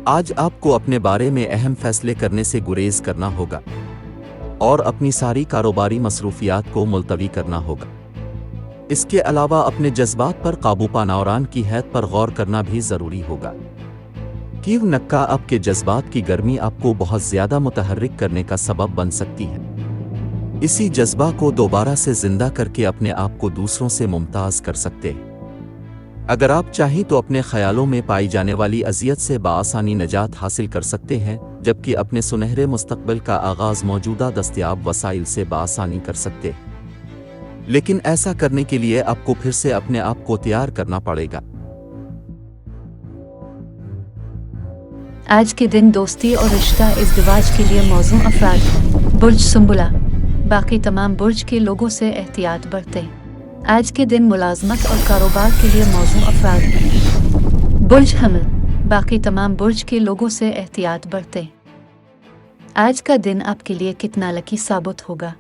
آج آپ کو اپنے بارے میں اہم فیصلے کرنے سے گریز کرنا ہوگا اور اپنی ساری کاروباری مصروفیات کو ملتوی کرنا ہوگا۔ اس کے علاوہ اپنے جذبات پر قابو پانا اور آن کی حد پر غور کرنا بھی ضروری ہوگا۔ کیوں نکا آپ کے جذبات کی گرمی آپ کو بہت زیادہ متحرک کرنے کا سبب بن سکتی ہے۔ اسی جذبہ کو دوبارہ سے زندہ کر کے اپنے آپ کو دوسروں سے ممتاز کر سکتے ہیں۔ اگر آپ چاہیں تو اپنے خیالوں میں پائی جانے والی اذیت سے بآسانی نجات حاصل کر سکتے ہیں، جبکہ اپنے سنہرے مستقبل کا آغاز موجودہ دستیاب وسائل سے بآسانی کر سکتے ہیں۔ لیکن ایسا کرنے کے لیے آپ کو پھر سے اپنے آپ کو تیار کرنا پڑے گا۔ آج کے دن دوستی اور رشتہ ازدواج کے لیے موزوں افراد برج سنبلہ، باقی تمام برج کے لوگوں سے احتیاط برتیں۔ آج کے دن ملازمت اور کاروبار کے لیے موزوں افراد برج حمل، باقی تمام برج کے لوگوں سے احتیاط برتیں۔ آج کا دن آپ کے لیے کتنا لکی ثابت ہوگا؟